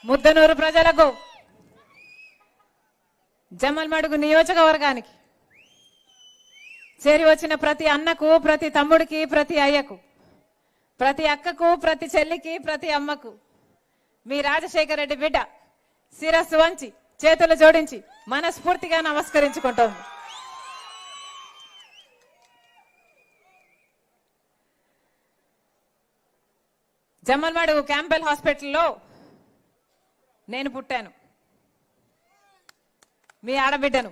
ముద్దనూరు ప్రజలకు, జమ్మలమడుగు నియోజకవర్గానికి చేరి వచ్చిన ప్రతి అన్నకు, ప్రతి తమ్ముడికి, ప్రతి అయ్యకు, ప్రతి అక్కకు, ప్రతి చెల్లికి, ప్రతి అమ్మకు మీ రాజశేఖర రెడ్డి బిడ్డ శిరస్సు వంచి చేతులు జోడించి మనస్ఫూర్తిగా నమస్కరించుకుంటోంది. జమ్మలమడుగు క్యాంపెల్ హాస్పిటల్లో నేను పుట్టాను, మీ ఆడబిడ్డను.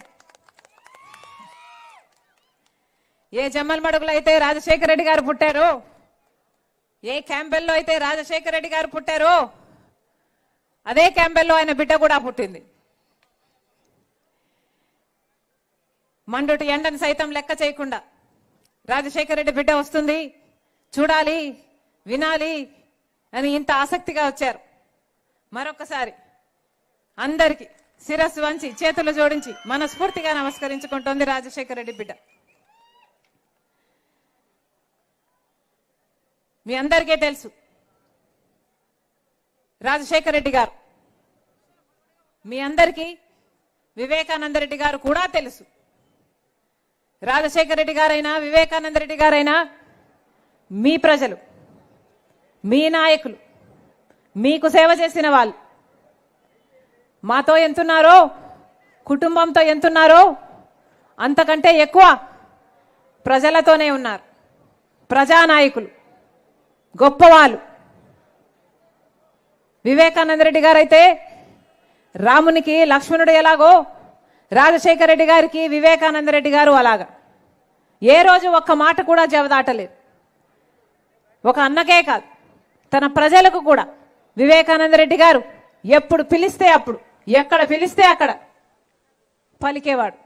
ఏ జమ్మలమడుగులో అయితే రాజశేఖర రెడ్డి గారు పుట్టారో, ఏ క్యాంపెల్లో అయితే రాజశేఖర రెడ్డి గారు పుట్టారో అదే క్యాంపెల్లో ఆయన బిడ్డ కూడా పుట్టింది. మండుటి ఎండను సైతం లెక్క చేయకుండా రాజశేఖర రెడ్డి బిడ్డ వస్తుంది, చూడాలి, వినాలి అని ఇంత ఆసక్తిగా వచ్చారు. మరొకసారి అందరికి శిరస్సు వంచి చేతులు జోడించి మనస్ఫూర్తిగా నమస్కరించుకుంటోంది రాజశేఖర రెడ్డి బిడ్డ. మీ అందరికీ తెలుసు, రాజశేఖర రెడ్డి గారు, మీ అందరికీ వివేకానంద రెడ్డి గారు కూడా తెలుసు. రాజశేఖర రెడ్డి గారైనా, వివేకానంద రెడ్డి గారైనా మీ ప్రజలు, మీ నాయకులు, మీకు సేవ చేసిన వాళ్ళు. మాతో ఎంతున్నారో, కుటుంబంతో ఎంతున్నారో అంతకంటే ఎక్కువ ప్రజలతోనే ఉన్నారు. ప్రజానాయకులు, గొప్పవాళ్ళు. వివేకానంద రెడ్డి గారైతే రామునికి లక్ష్మణుడు ఎలాగో, రాజశేఖర రెడ్డి గారికి వివేకానంద రెడ్డి గారు అలాగా. ఏ రోజు ఒక్క మాట కూడా జవదాటలేదు. ఒక అన్నకే కాదు, తన ప్రజలకు కూడా వివేకానంద రెడ్డి గారు ఎప్పుడు పిలిస్తే అప్పుడు, ఎక్కడ పిలిస్తే అక్కడ పలికేవాడు.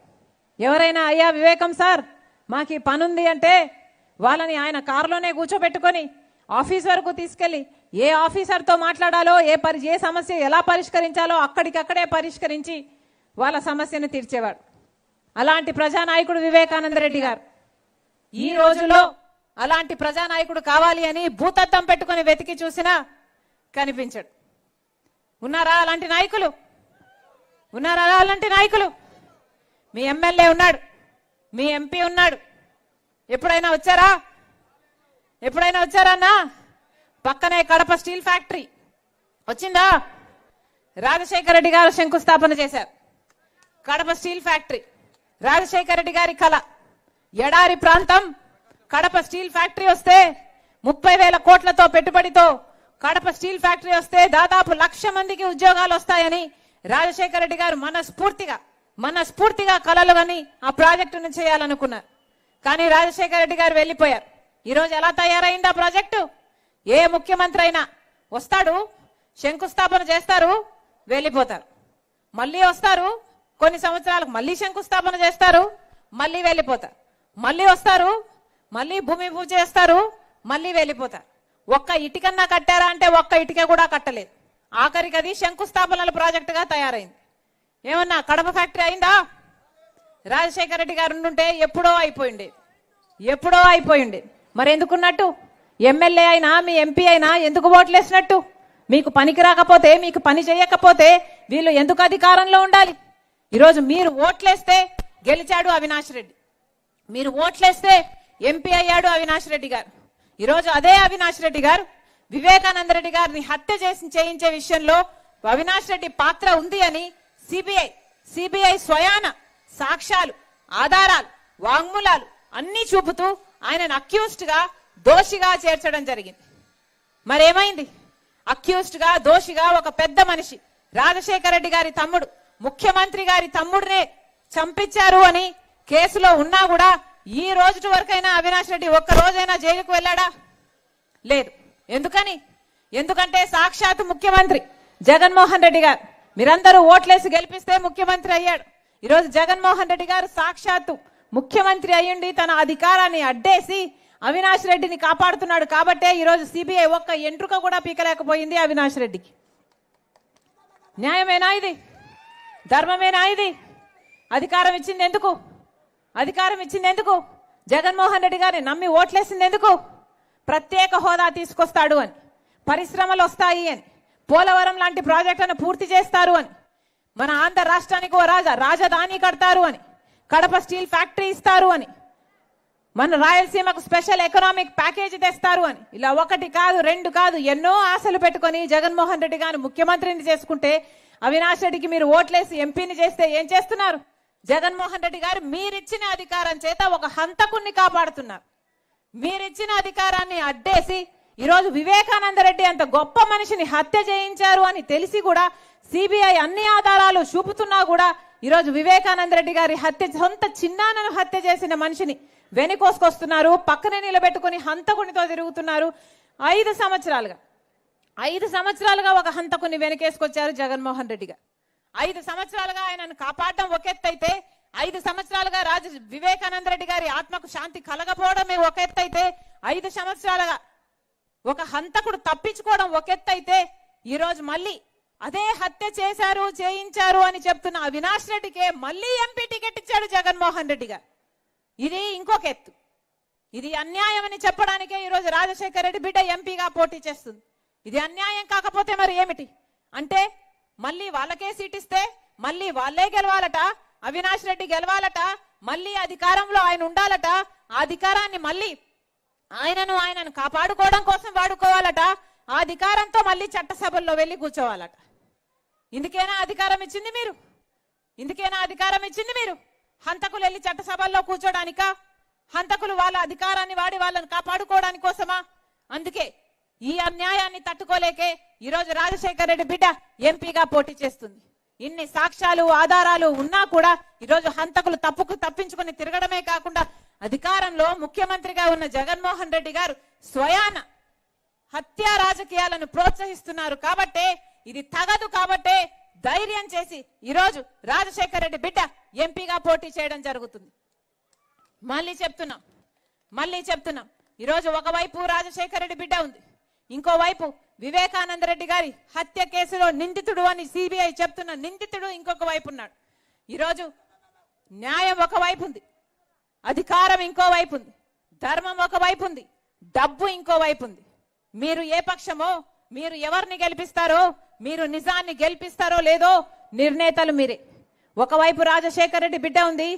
ఎవరైనా అయ్యా వివేకం సార్ మాకు ఈ పనుంది అంటే వాళ్ళని ఆయన కారులోనే కూర్చోబెట్టుకొని ఆఫీస్ వరకు తీసుకెళ్లి ఏ ఆఫీసర్తో మాట్లాడాలో, ఏ సమస్య ఎలా పరిష్కరించాలో అక్కడికక్కడే పరిష్కరించి వాళ్ళ సమస్యను తీర్చేవాడు. అలాంటి ప్రజానాయకుడు వివేకానంద రెడ్డి గారు. ఈ రోజులో అలాంటి ప్రజానాయకుడు కావాలి అని భూతద్దం పెట్టుకుని వెతికి చూసినా కనిపించడు. ఉన్నారా అలాంటి నాయకులు? ఉన్నారా అలాంటి నాయకులు? మీ ఎమ్మెల్యే ఉన్నాడు, మీ ఎంపీ ఉన్నాడు. ఎప్పుడైనా వచ్చారా? ఎప్పుడైనా వచ్చారన్నా? పక్కనే కడప స్టీల్ ఫ్యాక్టరీ వచ్చిందా? రాజశేఖర రెడ్డి గారు శంకుస్థాపన చేశారు. కడప స్టీల్ ఫ్యాక్టరీ రాజశేఖర రెడ్డి గారి కళ. ఎడారి ప్రాంతం కడప స్టీల్ ఫ్యాక్టరీ వస్తే 30,000 కోట్లతో పెట్టుబడితో కడప స్టీల్ ఫ్యాక్టరీ వస్తే దాదాపు 1,00,000 మందికి ఉద్యోగాలు వస్తాయని రాజశేఖర రెడ్డి గారు మనస్ఫూర్తిగా కలలు అని ఆ ప్రాజెక్టును చేయాలనుకున్నారు. కానీ రాజశేఖర రెడ్డి గారు వెళ్లిపోయారు. ఈరోజు ఎలా తయారైంది ఆ ప్రాజెక్టు? ఏ ముఖ్యమంత్రి అయినా వస్తాడు, శంకుస్థాపన చేస్తారు, వెళ్ళిపోతారు. మళ్ళీ వస్తారు, కొన్ని సంవత్సరాలకు మళ్ళీ శంకుస్థాపన చేస్తారు, మళ్ళీ వెళ్ళిపోతారు. మళ్ళీ వస్తారు, మళ్ళీ భూమి పూజ చేస్తారు, మళ్ళీ వెళ్ళిపోతారు. ఒక్క ఇటుకన్నా కట్టారా అంటే ఒక్క ఇటుక కూడా కట్టలేదు. ఆఖరికి అది శంకుస్థాపనల ప్రాజెక్టుగా తయారైంది. ఏమన్నా కడప ఫ్యాక్టరీ అయిందా? రాజశేఖర రెడ్డి గారు ఉండుంటే ఎప్పుడో అయిపోయింది. మరి ఎందుకున్నట్టు? ఎమ్మెల్యే అయినా మీ ఎంపీ అయినా ఎందుకు ఓట్లేసినట్టు? మీకు పనికి రాకపోతే, మీకు పని చేయకపోతే వీళ్ళు ఎందుకు అధికారంలో ఉండాలి? ఈరోజు మీరు ఓట్లేస్తే గెలిచాడు అవినాష్ రెడ్డి, మీరు ఓట్లేస్తే ఎంపీ అయ్యాడు అవినాష్ రెడ్డి గారు. ఈరోజు అదే అవినాష్ రెడ్డి గారు వివేకానంద రెడ్డి గారిని హత్య చేయించే విషయంలో అవినాష్ రెడ్డి పాత్ర ఉంది అని సిబిఐ స్వయాన సాక్ష్యాలు, ఆధారాలు, వాంగ్మూలాలు అన్ని చూపుతూ ఆయనను అక్యూజ్డ్ గా, దోషిగా చేర్చడం జరిగింది. మరేమైంది? అక్యూజ్డ్ గా, దోషిగా ఒక పెద్ద మనిషి, రాజశేఖర రెడ్డి గారి తమ్ముడు, ముఖ్యమంత్రి గారి తమ్ముడినే చంపించారు అని కేసులో ఉన్నా కూడా ఈ రోజు వరకైనా అవినాష్ రెడ్డి ఒక్క రోజైనా జైలుకు వెళ్ళాడా? లేదు. ఎందుకంటే సాక్షాత్ ముఖ్యమంత్రి జగన్మోహన్ రెడ్డి గారు, మీరందరూ ఓట్లేసి గెలిపిస్తే ముఖ్యమంత్రి అయ్యాడు. ఈరోజు జగన్మోహన్ రెడ్డి గారు సాక్షాత్తు ముఖ్యమంత్రి అయ్యుండి తన అధికారాన్ని అడ్డేసి అవినాష్ రెడ్డిని కాపాడుతున్నాడు. కాబట్టే ఈరోజు సిబిఐ ఒక్క ఎంట్రుక కూడా పీకలేకపోయింది అవినాష్ రెడ్డికి. న్యాయమేనా ఇది? ధర్మమేనా ఇది? అధికారం ఇచ్చింది ఎందుకు? జగన్మోహన్ రెడ్డి గారిని నమ్మి ఓట్లేసింది ఎందుకు? ప్రత్యేక హోదా తీసుకొస్తాడు అని, పరిశ్రమలు వస్తాయి అని, పోలవరం లాంటి ప్రాజెక్టులను పూర్తి చేస్తారు అని, మన ఆంధ్ర రాష్ట్రానికి ఓ రాజధాని కడతారు అని, కడప స్టీల్ ఫ్యాక్టరీ ఇస్తారు అని, మన రాయలసీమకు స్పెషల్ ఎకనామిక్ ప్యాకేజీ తెస్తారు అని, ఇలా ఒకటి కాదు రెండు కాదు ఎన్నో ఆశలు పెట్టుకొని జగన్మోహన్ రెడ్డి గారు ముఖ్యమంత్రిని చేసుకుంటే అవినాష్ రెడ్డికి మీరు ఓట్లేసి ఎంపీని చేస్తే ఏం చేస్తున్నారు? జగన్మోహన్ రెడ్డి గారు మీరిచ్చిన అధికారం చేత ఒక హంతకుణ్ణి కాపాడుతున్నారు. మీరిచ్చిన అధికారాన్ని అడ్డేసి ఈరోజు వివేకానంద రెడ్డి అంత గొప్ప మనిషిని హత్య చేయించారు అని తెలిసి కూడా సిబిఐ అన్ని ఆధారాలు చూపుతున్నా కూడా ఈరోజు వివేకానంద రెడ్డి గారి హత్య, సొంత చిన్నాన్నను హత్య చేసిన మనిషిని వెనుకోసుకొస్తున్నారు, పక్కనే నిలబెట్టుకుని హంతకునితో తిరుగుతున్నారు. 5 సంవత్సరాలుగా ఒక హంతకుని వెనకేసుకొచ్చారు జగన్మోహన్ రెడ్డి గారు. 5 సంవత్సరాలుగా ఆయనను కాపాడడం ఒక ఎత్తైతే, 5 సంవత్సరాలుగా వివేకానంద రెడ్డి గారి ఆత్మకు శాంతి కలగపోవడమే ఒక ఎత్తైతే, 5 సంవత్సరాలుగా ఒక హంతకుడు తప్పించుకోవడం ఒక ఎత్తైతే, ఈరోజు మళ్ళీ అదే హత్య చేశారు చేయించారు అని చెప్తున్న అవినాష్ రెడ్డికే మళ్ళీ ఎంపీ టికెట్ ఇచ్చాడు జగన్మోహన్ రెడ్డి గారు. ఇది ఇంకొక ఎత్తు. ఇది అన్యాయం అని చెప్పడానికే ఈరోజు రాజశేఖర రెడ్డి బిడ్డ ఎంపీగా పోటీ చేస్తుంది. ఇది అన్యాయం కాకపోతే మరి ఏమిటి? అంటే మళ్ళీ వాళ్ళకే సీట్ ఇస్తే మళ్ళీ వాళ్ళే గెలవాలట, అవినాష్ రెడ్డి గెలవాలట, మళ్ళీ అధికారంలో ఆయన ఉండాలట, ఆ అధికారాన్ని మళ్ళీ ఆయనను కాపాడుకోవడం కోసం వాడుకోవాలట, ఆ అధికారంతో మళ్ళీ చట్టసభల్లో వెళ్ళి కూర్చోవాలట. ఇందుకేనా అధికారం ఇచ్చింది మీరు? ఇందుకేనా అధికారం ఇచ్చింది మీరు? హంతకులు వెళ్ళి చట్టసభల్లో కూర్చోడానికా? హంతకులు వాళ్ళ అధికారాన్ని వాడి వాళ్ళని కాపాడుకోవడానికి కోసమా? అందుకే ఈ అన్యాయాన్ని తట్టుకోలేకే ఈరోజు రాజశేఖర రెడ్డి బిడ్డ ఎంపీగా పోటీ చేస్తుంది. ఇన్ని సాక్ష్యాలు ఆధారాలు ఉన్నా కూడా ఈరోజు హంతకులు తప్పించుకుని తిరగడమే కాకుండా అధికారంలో ముఖ్యమంత్రిగా ఉన్న జగన్మోహన్ రెడ్డి గారు స్వయాన హత్యా రాజకీయాలను ప్రోత్సహిస్తున్నారు. కాబట్టే ఇది తగదు, కాబట్టే ధైర్యం చేసి ఈరోజు రాజశేఖర రెడ్డి బిడ్డ ఎంపీగా పోటీ చేయడం జరుగుతుంది. మళ్ళీ చెప్తున్నాం ఈరోజు ఒకవైపు రాజశేఖర రెడ్డి బిడ్డ ఉంది, ఇంకోవైపు వివేకానంద రెడ్డి గారి హత్య కేసులో నిందితుడు అని సిబిఐ చెప్తున్న నిందితుడు ఇంకొక వైపు ఉన్నాడు. ఈరోజు న్యాయం ఒకవైపు ఉంది, అధికారం ఇంకో వైపు ఉంది, ధర్మం ఒకవైపు ఉంది, డబ్బు ఇంకో వైపు ఉంది. మీరు ఏ పక్షమో, మీరు ఎవరిని గెలిపిస్తారో, మీరు నిజాన్ని గెలిపిస్తారో లేదో నిర్ణేతలు మీరే. ఒకవైపు రాజశేఖర రెడ్డి బిడ్డ ఉంది,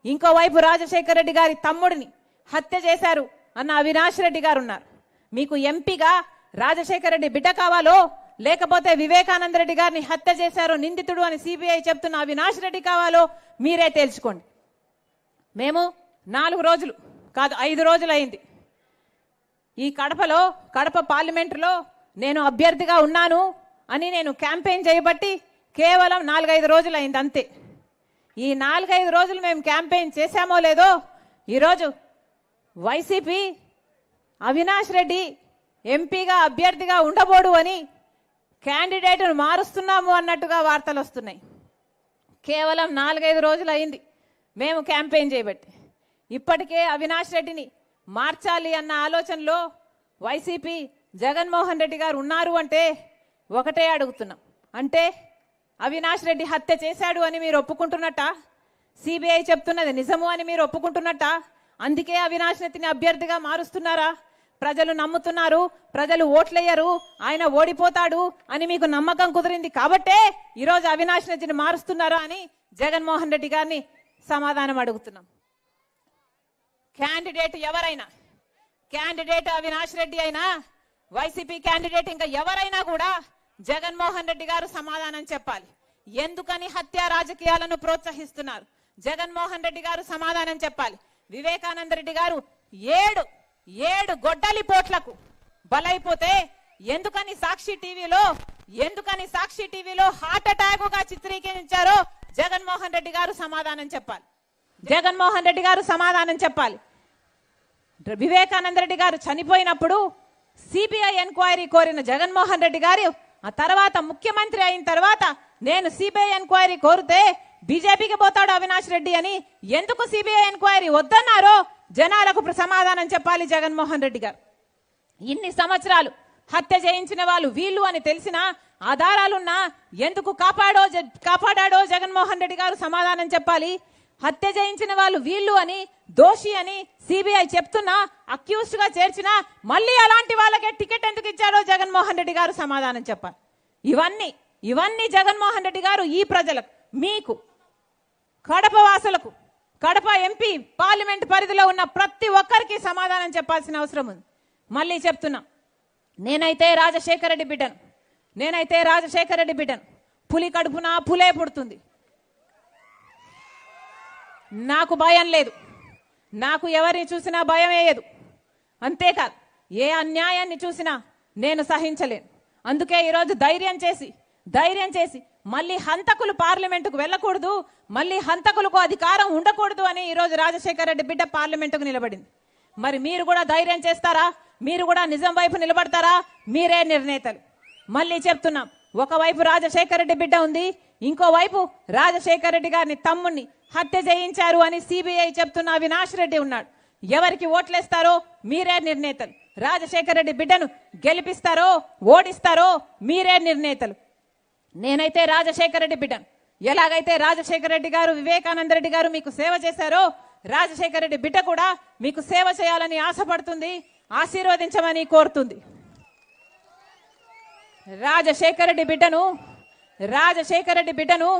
ఇంకోవైపు రాజశేఖర రెడ్డి గారి తమ్ముడిని హత్య చేశారు అన్న అవినాష్ రెడ్డి గారు ఉన్నారు. మీకు ఎంపీగా రాజశేఖర రెడ్డి బిడ్డ కావాలో, లేకపోతే వివేకానంద రెడ్డి గారిని హత్య చేశారు నిందితుడు అని సిబిఐ చెప్తున్న అవినాష్ రెడ్డి కావాలో మీరే తేల్చుకోండి. మేము 4 రోజులు కాదు 5 రోజులు అయింది ఈ కడప పార్లమెంటులో నేను అభ్యర్థిగా ఉన్నాను అని నేను క్యాంపెయిన్ చేయబట్టి కేవలం 4-5 రోజులు అయింది అంతే. ఈ 4-5 రోజులు మేము క్యాంపెయిన్ చేశామో లేదో ఈరోజు వైసీపీ అవినాష్ రెడ్డి ఎంపీగా అభ్యర్థిగా ఉండబోడు అని క్యాండిడేట్ను మారుస్తున్నాము అన్నట్టుగా వార్తలు వస్తున్నాయి. కేవలం 4-5 రోజులు అయింది మేము క్యాంపెయిన్ చేయబట్టి. ఇప్పటికే అవినాష్ రెడ్డిని మార్చాలి అన్న ఆలోచనలో వైసీపీ జగన్మోహన్ రెడ్డి గారు ఉన్నారు అంటే ఒకటే అడుగుతున్నాం, అంటే అవినాష్ రెడ్డి హత్య చేశాడు అని మీరు ఒప్పుకుంటున్నట్ట? సిబిఐ చెప్తున్నది నిజము అని మీరు ఒప్పుకుంటున్నట్ట? అందుకే అవినాష్ రెడ్డిని అభ్యర్థిగా మారుస్తున్నారా? ప్రజలు నమ్ముతున్నారు, ప్రజలు ఓట్లేయరు, ఆయన ఓడిపోతాడు అని మీకు నమ్మకం కుదిరింది కాబట్టే ఈరోజు అవినాష్ రెడ్డిని మారుస్తున్నారా అని జగన్మోహన్ రెడ్డి గారిని సమాధానం అడుగుతున్నాం. క్యాండిడేట్ ఎవరైనా, క్యాండిడేట్ అవినాష్ రెడ్డి అయినా, వైసీపీ క్యాండిడేట్ ఇంకా ఎవరైనా కూడా జగన్మోహన్ రెడ్డి గారు సమాధానం చెప్పాలి. ఎందుకని హత్య రాజకీయాలను ప్రోత్సహిస్తున్నారు? జగన్మోహన్ రెడ్డి గారు సమాధానం చెప్పాలి. వివేకానంద రెడ్డి గారు ఏడు గొడ్డలి పోట్లకు బలైపోతే ఎందుకని సాక్షి టీవీలో హార్ట్ అటాక్ గా చిత్రీకరించారో జగన్మోహన్ రెడ్డి గారు సమాధానం చెప్పాలి. జగన్మోహన్ రెడ్డి గారు సమాధానం చెప్పాలి. వివేకానంద రెడ్డి గారు చనిపోయినప్పుడు సిబిఐ ఎంక్వైరీ కోరిన జగన్మోహన్ రెడ్డి గారు ఆ తర్వాత ముఖ్యమంత్రి అయిన తర్వాత నేను సిబిఐ ఎంక్వైరీ కోరితే బీజేపీకి పోతాడు అవినాష్ రెడ్డి అని ఎందుకు సిబిఐ ఎంక్వైరీ వద్దన్నారో జనాలకు సమాధానం చెప్పాలి జగన్మోహన్ రెడ్డి గారు. ఇన్ని సంవత్సరాలు హత్య చేయించిన వాళ్ళు వీళ్ళు అని తెలిసిన ఆధారాలున్నా ఎందుకు కాపాడాడో జగన్మోహన్ రెడ్డి గారు సమాధానం చెప్పాలి. హత్య చేయించిన వాళ్ళు వీళ్ళు అని, దోషి అని సిబిఐ చెప్తున్నా, అక్యూజ్డ్ గా చేర్చినా మళ్ళీ అలాంటి వాళ్ళకే టికెట్ ఎందుకు ఇచ్చాడో జగన్మోహన్ రెడ్డి గారు సమాధానం చెప్పాలి. ఇవన్నీ జగన్మోహన్ రెడ్డి గారు ఈ ప్రజలకు, మీకు, కడప వాసులకు, కడప ఎంపీ పార్లమెంట్ పరిధిలో ఉన్న ప్రతి ఒక్కరికి సమాధానం చెప్పాల్సిన అవసరం ఉంది. మళ్ళీ చెప్తున్నా, నేనైతే రాజశేఖర రెడ్డి బిడ్డను. పులి కడుపున పులే పుడుతుంది. నాకు భయం లేదు, నాకు ఎవరిని చూసినా భయం వేయదు. అంతేకాదు, ఏ అన్యాయాన్ని చూసినా నేను సహించలేను. అందుకే ఈరోజు ధైర్యం చేసి మళ్ళీ హంతకులు పార్లమెంటుకు వెళ్ళకూడదు, మళ్ళీ హంతకులకు అధికారం ఉండకూడదు అని ఈరోజు రాజశేఖర రెడ్డి బిడ్డ పార్లమెంటుకు నిలబడింది. మరి మీరు కూడా ధైర్యం చేస్తారా? మీరు కూడా నిజం వైపు నిలబడతారా? మీరే నిర్ణేతలు. మళ్ళీ చెప్తున్నాం, ఒకవైపు రాజశేఖర రెడ్డి బిడ్డ ఉంది, ఇంకోవైపు రాజశేఖర రెడ్డి గారిని తమ్ముణ్ణి హత్య చేయించారు అని సిబిఐ చెప్తున్న అవినాష్ రెడ్డి ఉన్నాడు. ఎవరికి ఓట్లేస్తారో మీరే నిర్ణేతలు. రాజశేఖర రెడ్డి బిడ్డను గెలిపిస్తారో ఓడిస్తారో మీరే నిర్ణేతలు. నేనైతే రాజశేఖర రెడ్డి బిడ్డను. ఎలాగైతే రాజశేఖర రెడ్డి గారు, వివేకానంద రెడ్డి గారు మీకు సేవ చేశారో, రాజశేఖర రెడ్డి బిడ్డ కూడా మీకు సేవ చేయాలని ఆశపడుతుంది, ఆశీర్వదించమని కోరుతుంది. రాజశేఖర రెడ్డి బిడ్డను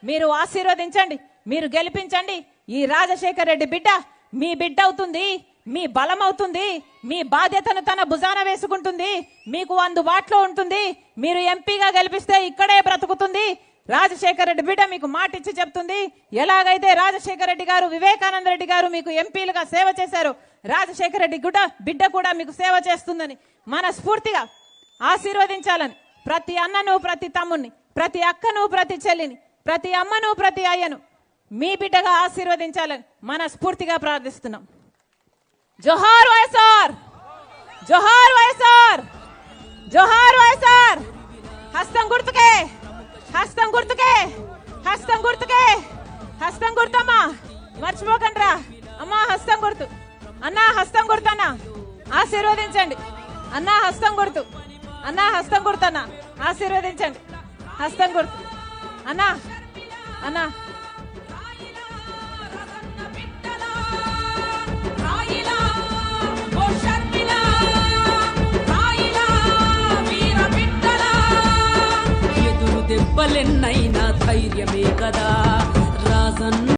మీరు ఆశీర్వదించండి, మీరు గెలిపించండి. ఈ రాజశేఖర రెడ్డి బిడ్డ మీ బిడ్డ అవుతుంది, మీ బలం అవుతుంది, మీ బాధ్యతను తన భుజాన వేసుకుంటుంది, మీకు అందుబాటులో ఉంటుంది. మీరు ఎంపీగా గెలిపిస్తే ఇక్కడే బ్రతుకుతుంది. రాజశేఖర రెడ్డి బిడ్డ మీకు మాటిచ్చి చెప్తుంది, ఎలాగైతే రాజశేఖర రెడ్డి గారు, వివేకానంద రెడ్డి గారు మీకు ఎంపీలుగా సేవ చేశారు, రాజశేఖర రెడ్డి బిడ్డ కూడా మీకు సేవ చేస్తుందని మనస్ఫూర్తిగా ఆశీర్వదించాలని ప్రతి అన్నను, ప్రతి తమ్ముణ్ణి, ప్రతి అక్కను, ప్రతి చెల్లిని, ప్రతి అమ్మను, ప్రతి అయ్యను మీ బిడ్డగా ఆశీర్వదించాలని మనస్ఫూర్తిగా ప్రార్థిస్తున్నాం. జోహార్ వైఎస్ఆర్, జోహార్ వైఎస్ఆర్, జోహార్ వైఎస్ఆర్. హస్తం గుర్తుకే, హస్తం గుర్తుకే, హస్తం గుర్తుకే, హస్తం గుర్తమ్మా, మర్చిపోకండి రా అమ్మా. హస్తం గుర్తు అన్నా, హస్తం గుర్తు అన్నా, ఆశీర్వదించండి అన్నా. హస్తం గుర్తు అన్నా, హస్తం గుర్తు అన్నా, ఆశీర్వదించండి. హస్తం గుర్తు అన్నా, అన్నా. దెబ్బలెన్నైనా ధైర్యమే కదా రాజన్న.